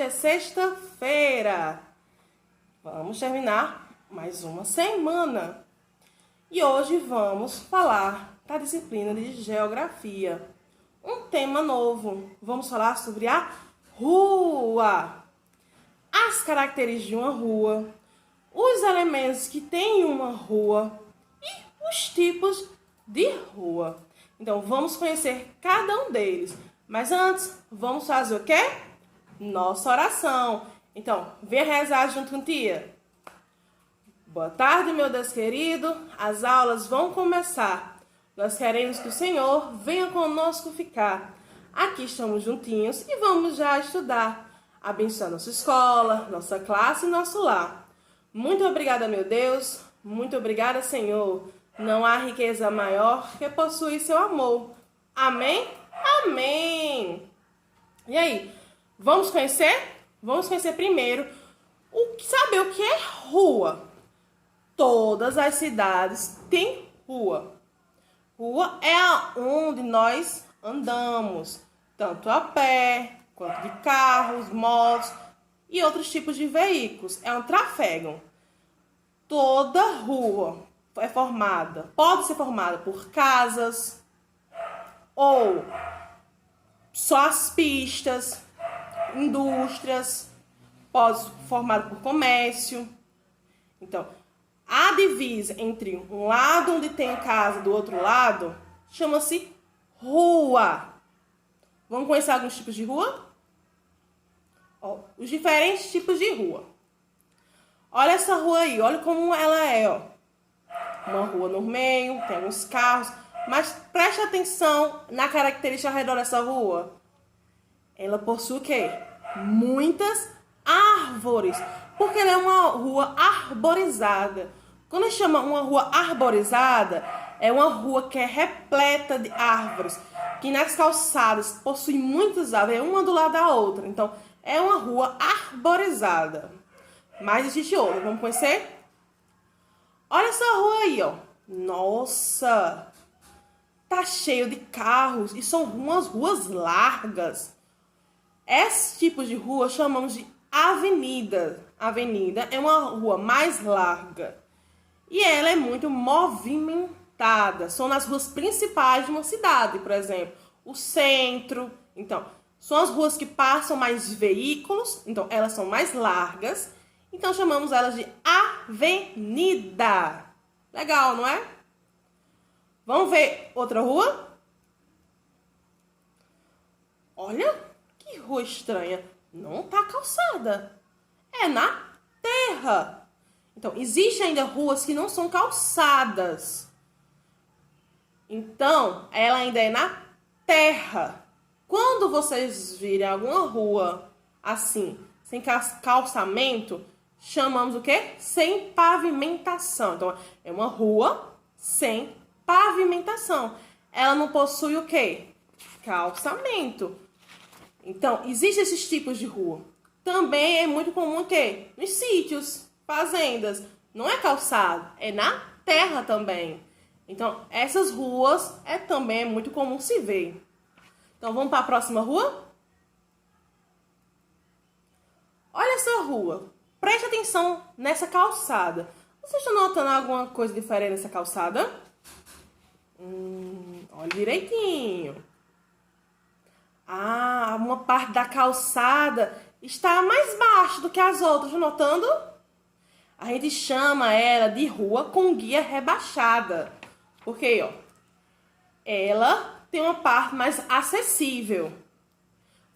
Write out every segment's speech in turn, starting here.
é sexta-feira. Vamos terminar mais uma semana. E hoje vamos falar da disciplina de Geografia. Um tema novo. Vamos falar sobre a rua. As características de uma rua, os elementos que tem uma rua e os tipos de rua. Então, vamos conhecer cada um deles. Mas antes, vamos fazer o quê? Nossa oração. Então, venha rezar junto com tia. Boa tarde, meu Deus querido. As aulas vão começar. Nós queremos que o Senhor venha conosco ficar. Aqui estamos juntinhos e vamos já estudar. Abençoar nossa escola, nossa classe e nosso lar. Muito obrigada, meu Deus. Muito obrigada, Senhor. Não há riqueza maior que possuir seu amor. Amém? Amém! E aí, vamos conhecer? Vamos conhecer primeiro saber o que é rua. Todas as cidades têm rua. Rua é onde nós andamos, tanto a pé, quanto de carros, motos e outros tipos de veículos. É um trafego. Toda rua pode ser formada por casas ou só as pistas, indústrias, pode ser formada por comércio. Então, a divisa entre um lado onde tem casa do outro lado chama-se rua. Vamos conhecer alguns tipos de rua? Ó, os diferentes tipos de rua. Olha essa rua aí, olha como ela é, ó. Uma rua no meio, tem alguns carros, mas preste atenção na característica ao redor dessa rua. Ela possui o quê? Muitas árvores, porque ela é uma rua arborizada. Quando a gente chama uma rua arborizada, é uma rua que é repleta de árvores, que nas calçadas possui muitas árvores, uma do lado da outra. Então, é uma rua arborizada. Mas existe outra, vamos conhecer? Olha essa rua aí, ó. Nossa! Tá cheio de carros e são umas ruas largas. Esse tipo de rua chamamos de avenida. Avenida é uma rua mais larga. E ela é muito movimentada. São nas ruas principais de uma cidade, por exemplo. O centro. Então, são as ruas que passam mais veículos. Então, elas são mais largas. Então, chamamos elas de avenida. Legal, não é? Vamos ver outra rua? Olha, que rua estranha. Não tá calçada. É na terra. Então, existem ainda ruas que não são calçadas. Então, ela ainda é na terra. Quando vocês virem alguma rua assim, sem calçamento, chamamos o quê? Sem pavimentação. Então, é uma rua sem pavimentação. Ela não possui o quê? Calçamento. Então, existem esses tipos de rua. Também é muito comum o quê? Nos sítios, fazendas. Não é calçado, é na terra também. Então, essas ruas também é muito comum se ver. Então, vamos para a próxima rua? Olha essa rua. Preste atenção nessa calçada. Vocês estão notando alguma coisa diferente nessa calçada? Olha direitinho. Ah, uma parte da calçada está mais baixa do que as outras. Estão notando? A gente chama ela de rua com guia rebaixada. Porque, ó, ela tem uma parte mais acessível.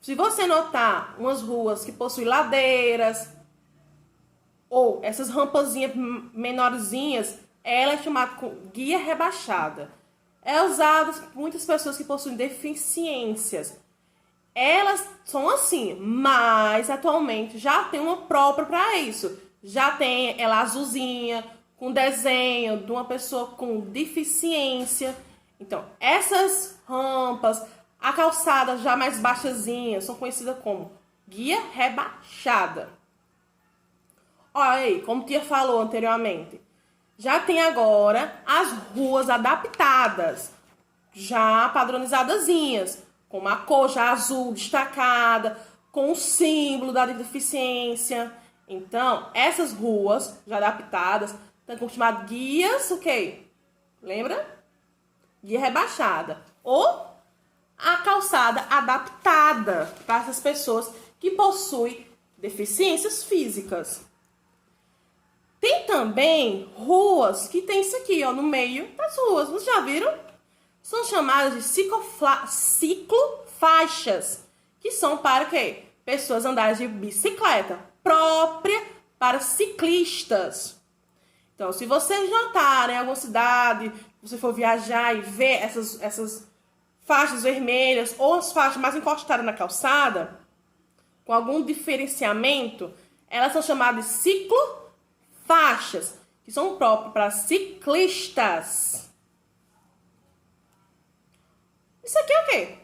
Se você notar umas ruas que possuem ladeiras ou essas rampazinhas menorzinhas, ela é chamada com guia rebaixada. É usada por muitas pessoas que possuem deficiências. Elas são assim, mas atualmente já tem uma própria para isso. Já tem ela azulzinha, com desenho de uma pessoa com deficiência. Então, essas rampas, a calçada já mais baixazinha, são conhecidas como guia rebaixada. Olha aí, como tia falou anteriormente, já tem agora as ruas adaptadas, já padronizadazinhas, com uma cor já azul destacada, com o símbolo da deficiência. Então, essas ruas já adaptadas, estão chamadas guias, o quê? Lembra? Guia rebaixada. Ou a calçada adaptada para essas pessoas que possuem deficiências físicas. Tem também ruas que tem isso aqui, ó, no meio das ruas. Vocês já viram? São chamadas de ciclofaixas, que são para o quê? Pessoas andarem de bicicleta, própria para ciclistas. Então, se vocês notarem em alguma cidade, se você for viajar e ver essas faixas vermelhas ou as faixas mais encostadas na calçada, com algum diferenciamento, elas são chamadas de ciclofaixas, que são próprias para ciclistas. Isso aqui é o quê?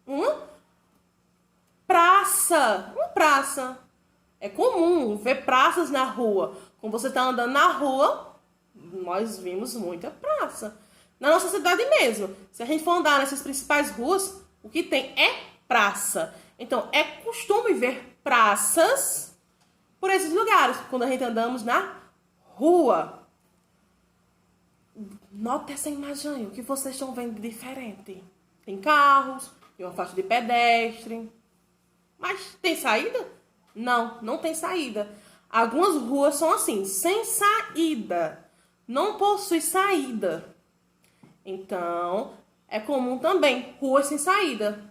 Uma praça. Uma praça. É comum ver praças na rua. Quando você está andando na rua, nós vimos muita praça. Na nossa cidade mesmo. Se a gente for andar nessas principais ruas, o que tem é praça. Então, é costume ver praças por esses lugares, quando a gente andamos na rua. Nota essa imagem, o que vocês estão vendo de diferente. Tem carros, tem uma faixa de pedestre. Mas tem saída? Não, não tem saída. Algumas ruas são assim, sem saída. Não possui saída. Então, é comum também ruas sem saída.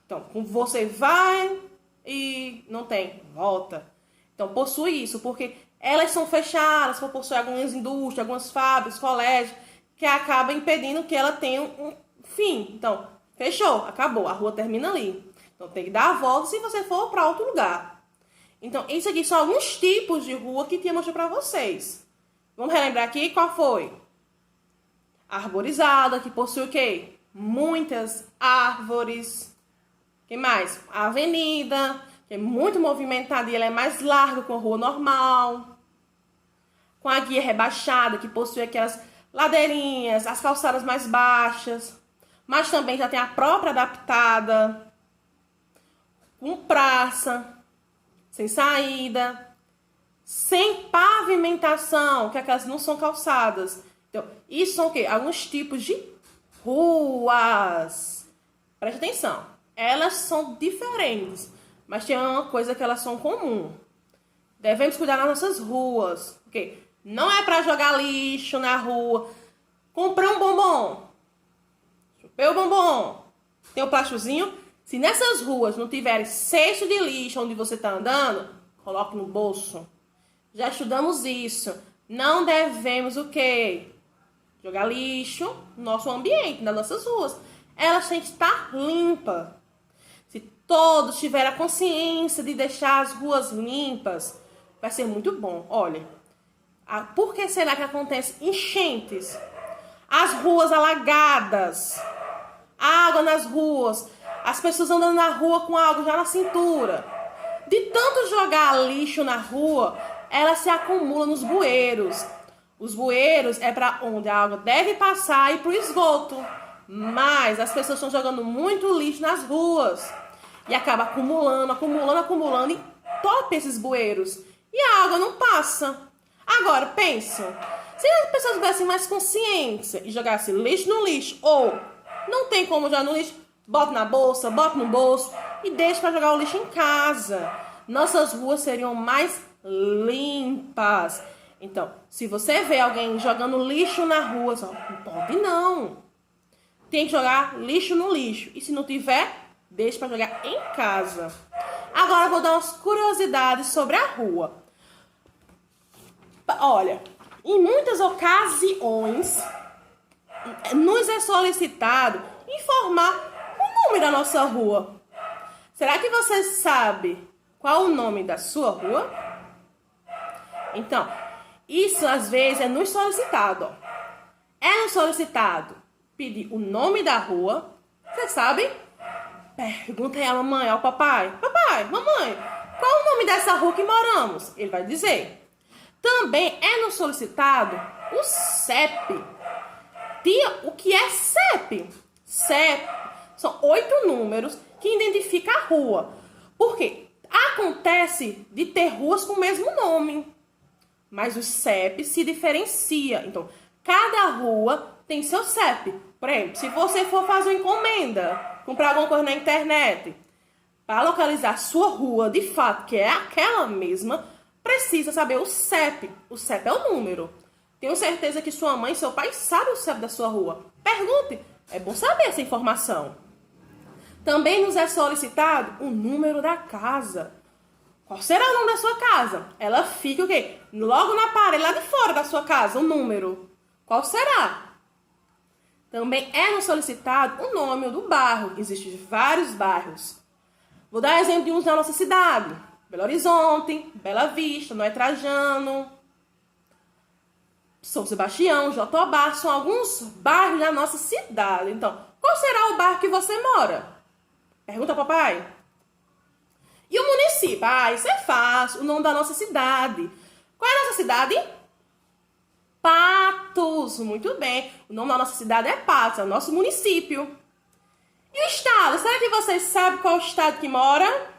Então, você vai e não tem, volta. Então, possui isso, porque elas são fechadas, possui algumas indústrias, algumas fábricas, colégios, que acaba impedindo que ela tenha um fim. Então, fechou, acabou, a rua termina ali. Então, tem que dar a volta se você for para outro lugar. Então, isso aqui são alguns tipos de rua que tinha mostrado para vocês. Vamos relembrar aqui qual foi? Arborizada, que possui o quê? Muitas árvores. O que mais? A avenida, que é muito movimentada e ela é mais larga que a rua normal. Com a guia rebaixada, que possui aquelas ladeirinhas, as calçadas mais baixas. Mas também já tem a própria adaptada. Com praça, sem saída, sem pavimentação, que aquelas não são calçadas. Então, isso são o quê? Alguns tipos de ruas. Preste atenção. Elas são diferentes, mas tem uma coisa que elas são comum. Devemos cuidar das nossas ruas. Porque não é para jogar lixo na rua. Comprei um bombom. Chupei o bombom. Tem o plásticozinho. Se nessas ruas não tiverem cesto de lixo onde você está andando, coloque no bolso. Já estudamos isso. Não devemos o quê? Jogar lixo no nosso ambiente, nas nossas ruas. Elas têm que estar limpas. Se todos tiverem a consciência de deixar as ruas limpas, vai ser muito bom. Olha, por que será que acontece enchentes? As ruas alagadas. Água nas ruas. As pessoas andando na rua com água já na cintura. De tanto jogar lixo na rua, ela se acumula nos bueiros. Os bueiros é para onde a água deve passar e para o esgoto. Mas as pessoas estão jogando muito lixo nas ruas. E acaba acumulando e topa esses bueiros. E a água não passa. Agora, pensam. Se as pessoas tivessem mais consciência e jogassem lixo no lixo, ou não tem como jogar no lixo, bota na bolsa, bota no bolso e deixa para jogar o lixo em casa. Nossas ruas seriam mais limpas. Então, se você vê alguém jogando lixo na rua, só, não pode não. Tem que jogar lixo no lixo. E se não tiver, deixa para jogar em casa. Agora eu vou dar umas curiosidades sobre a rua. Olha, em muitas ocasiões, nos é solicitado informar o nome da nossa rua. Será que você sabe qual o nome da sua rua? Então, isso às vezes é nos solicitado. É nos solicitado pedir o nome da rua. Você sabe? Pergunta aí a mamãe, ao papai. Papai, mamãe, qual o nome dessa rua que moramos? Ele vai dizer. Também é nos solicitado o CEP. Tia, o que é CEP? CEP são 8 números que identificam a rua. Por quê? Acontece de ter ruas com o mesmo nome, mas o CEP se diferencia. Então, cada rua tem seu CEP. Por exemplo, se você for fazer uma encomenda, comprar alguma coisa na internet, para localizar sua rua, de fato, que é aquela mesma, precisa saber o CEP. O CEP é o número. Tenho certeza que sua mãe e seu pai sabem o CEP da sua rua. Pergunte. É bom saber essa informação. Também nos é solicitado o número da casa. Qual será o nome da sua casa? Ela fica o quê? Logo na parede, lá de fora da sua casa, o número. Qual será? Também é nos solicitado o nome do bairro. Existem vários bairros. Vou dar exemplo de uns da nossa cidade. Belo Horizonte, Bela Vista, Noé Trajano, São Sebastião, Jatobá. São alguns bairros da nossa cidade. Então, qual será o bairro que você mora? Pergunta, papai. E o município? Isso é fácil. O nome da nossa cidade. Qual é a nossa cidade? Patos. Muito bem. O nome da nossa cidade é Patos. É o nosso município. E o estado? Será que vocês sabem qual é o estado que mora?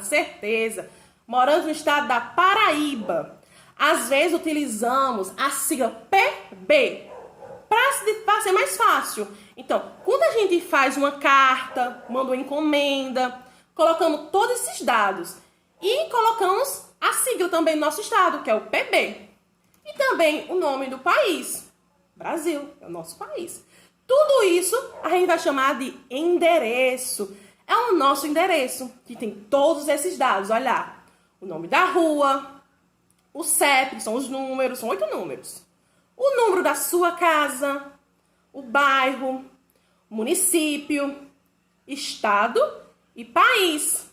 Certeza. Moramos no estado da Paraíba. Às vezes utilizamos a sigla PB para ser mais fácil. Então, quando a gente faz uma carta, manda uma encomenda, colocamos todos esses dados e colocamos a sigla também do nosso estado, que é o PB. E também o nome do país. Brasil, é o nosso país. Tudo isso a gente vai chamar de endereço. É o nosso endereço, que tem todos esses dados. Olha lá, o nome da rua, o CEP, que são os números, são 8 números. O número da sua casa, o bairro, município, estado e país.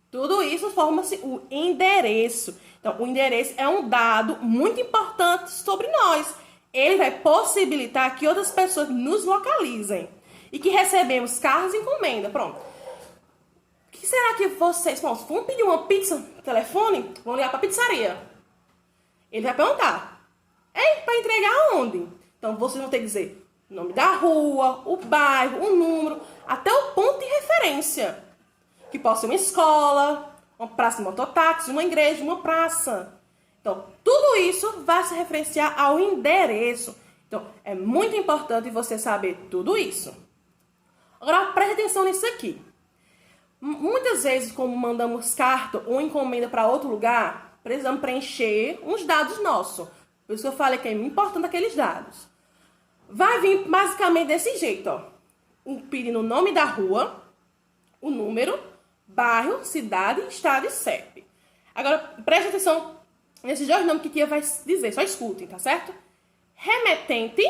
Tudo isso forma-se o endereço. Então, o endereço é um dado muito importante sobre nós. Ele vai possibilitar que outras pessoas nos localizem e que recebemos carros e encomenda. Pronto. O que será que vocês... Bom, vamos pedir uma pizza no telefone? Vamos ligar para a pizzaria. Ele vai perguntar. Ei, para entregar onde? Então, vocês vão ter que dizer o nome da rua, o bairro, o número, até o ponto de referência. Que pode ser uma escola, uma praça de mototáxi, uma igreja, uma praça. Então, tudo isso vai se referenciar ao endereço. Então, é muito importante você saber tudo isso. Agora, preste atenção nisso aqui. Muitas vezes, como mandamos carta ou encomenda para outro lugar, precisamos preencher uns dados nossos. Por isso que eu falei que é importante aqueles dados. Vai vir basicamente desse jeito, ó. Pedindo o nome da rua, o número, bairro, cidade, estado e CEP. Agora, preste atenção nesses dois nomes que a tia vai dizer, só escutem, tá certo? Remetente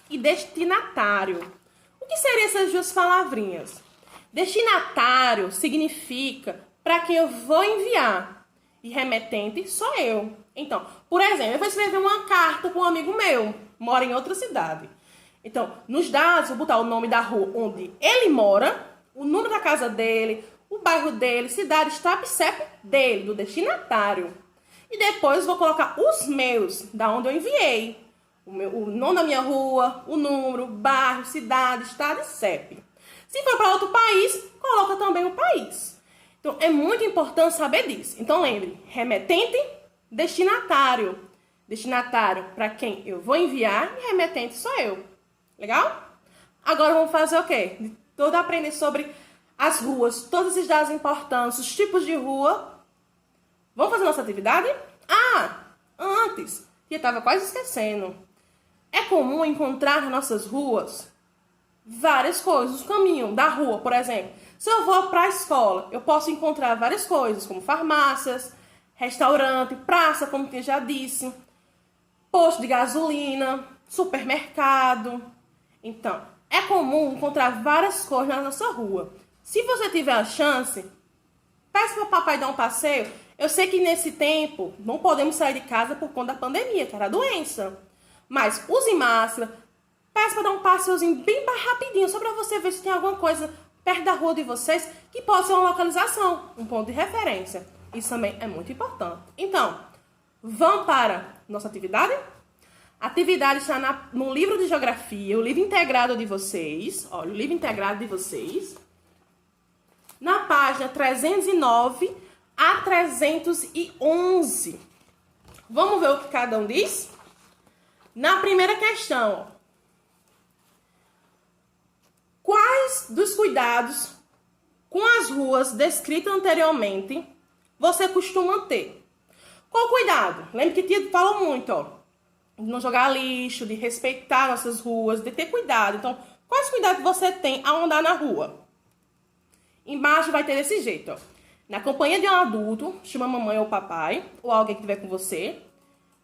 e destinatário. O que seriam essas duas palavrinhas? Destinatário significa para quem eu vou enviar. E remetente sou eu. Então, por exemplo, eu vou escrever uma carta para um amigo meu, mora em outra cidade. Então, nos dados, eu vou botar o nome da rua onde ele mora, o número da casa dele, o bairro dele, cidade, estado e CEP dele, do destinatário. E depois vou colocar os meus, da onde eu enviei. O nome da minha rua, o número, bairro, cidade, estado e CEP. Se for para outro país, coloca também o país. Então, é muito importante saber disso. Então, lembre, remetente, destinatário. Destinatário para quem eu vou enviar e remetente sou eu. Legal? Agora vamos fazer o quê? Todo aprender sobre as ruas, todos esses dados importantes, os tipos de rua. Vamos fazer nossa atividade? Antes, eu estava quase esquecendo. É comum encontrar nas nossas ruas várias coisas. O caminho da rua, por exemplo. Se eu vou para a escola, eu posso encontrar várias coisas, como farmácias, restaurante, praça, como eu já disse, posto de gasolina, supermercado. Então, é comum encontrar várias coisas na nossa rua. Se você tiver a chance, peça para o papai dar um passeio. Eu sei que nesse tempo não podemos sair de casa por conta da pandemia, que era a doença. Mas use máscara, peça para dar um passeiozinho bem rapidinho, só para você ver se tem alguma coisa perto da rua de vocês que possa ser uma localização, um ponto de referência. Isso também é muito importante. Então, vamos para nossa atividade? A atividade está no livro de geografia, o livro integrado de vocês. Olha, o livro integrado de vocês. Na página 309 a 311. Vamos ver o que cada um diz? Na primeira questão, ó. Quais dos cuidados com as ruas descritos anteriormente você costuma ter? Qual cuidado? Lembra que tia falou muito, ó, de não jogar lixo, de respeitar nossas ruas, de ter cuidado. Então, quais cuidados você tem ao andar na rua? Embaixo vai ter desse jeito, ó. Na companhia de um adulto, chama a mamãe ou papai, ou alguém que estiver com você,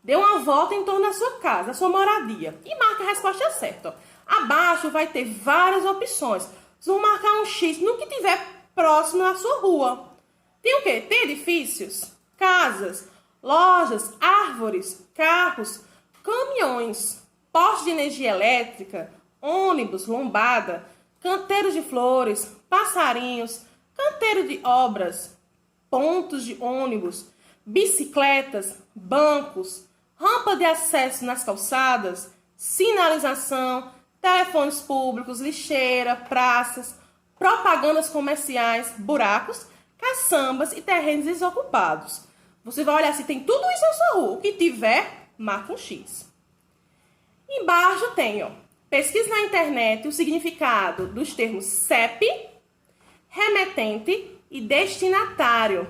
dê uma volta em torno da sua casa, da sua moradia, e marque a resposta certa, ó. Abaixo vai ter várias opções. Vocês vão marcar um X no que tiver próximo da sua rua. Tem o quê? Tem edifícios, casas, lojas, árvores, carros, caminhões, postos de energia elétrica, ônibus, lombada, canteiros de flores, passarinhos, canteiro de obras, pontos de ônibus, bicicletas, bancos, rampa de acesso nas calçadas, sinalização, telefones públicos, lixeira, praças, propagandas comerciais, buracos, caçambas e terrenos desocupados. Você vai olhar se tem tudo isso na sua rua. O que tiver, marca um X. Embaixo tem, ó, pesquise na internet o significado dos termos CEP, remetente e destinatário.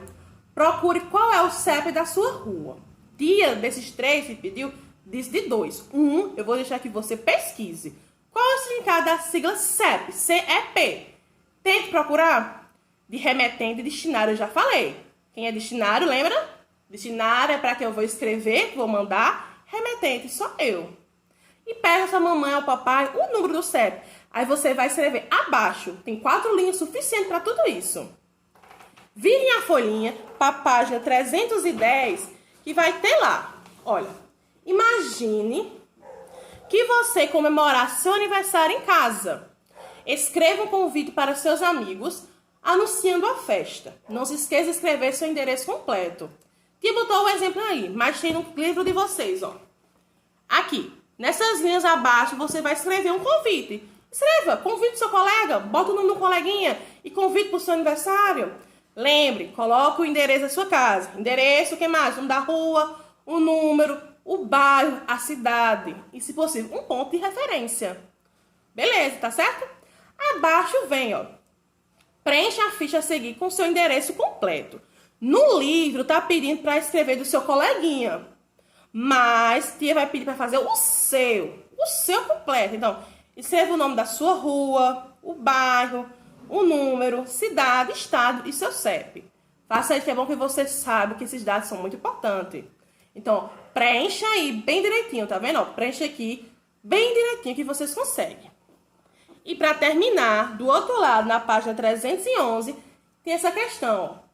Procure qual é o CEP da sua rua. Tia, desses três que pediu, disse de 2. Eu vou deixar que você pesquise. Qual é o significado da sigla CEP? CEP. Tem que procurar. De remetente e destinário, eu já falei. Quem é destinário, lembra? Destinário é para que eu vou escrever, que vou mandar. Remetente, sou eu. E peça a sua mamãe ou papai o número do CEP. Aí você vai escrever abaixo. Tem 4 linhas suficientes para tudo isso. Virem a folhinha para a página 310, que vai ter lá. Olha, imagine que você comemorasse seu aniversário em casa. Escreva um convite para seus amigos, anunciando a festa. Não se esqueça de escrever seu endereço completo. Tia botou o exemplo aí, mas tem no livro de vocês, ó. Aqui, nessas linhas abaixo, você vai escrever um convite. Escreva, convite seu colega, bota o nome do coleguinha e convite para o seu aniversário. Lembre, coloque o endereço da sua casa. Endereço, o que mais? O nome da rua, o número, o bairro, a cidade. E, se possível, um ponto de referência. Beleza, tá certo? Abaixo vem, ó. Preencha a ficha a seguir com seu endereço completo. No livro, tá pedindo para escrever do seu coleguinha. Mas, tia vai pedir para fazer o seu completo. Então, escreva o nome da sua rua, o bairro, o número, cidade, estado e seu CEP. Faça isso, que é bom que você sabe que esses dados são muito importantes. Então, preencha aí bem direitinho, tá vendo? Ó, preencha aqui bem direitinho que vocês conseguem. E para terminar, do outro lado, na página 311, tem essa questão. Ó.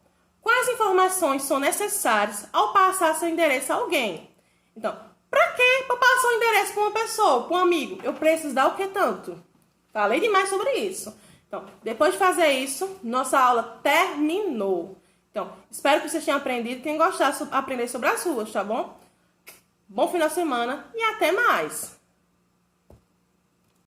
Quais informações são necessárias ao passar seu endereço a alguém? Então, para quê? Para passar o endereço para uma pessoa, para um amigo. Eu preciso dar o que tanto? Falei demais sobre isso. Então, depois de fazer isso, nossa aula terminou. Então, espero que vocês tenham aprendido e tenham gostado de aprender sobre as ruas, tá bom? Bom final de semana e até mais!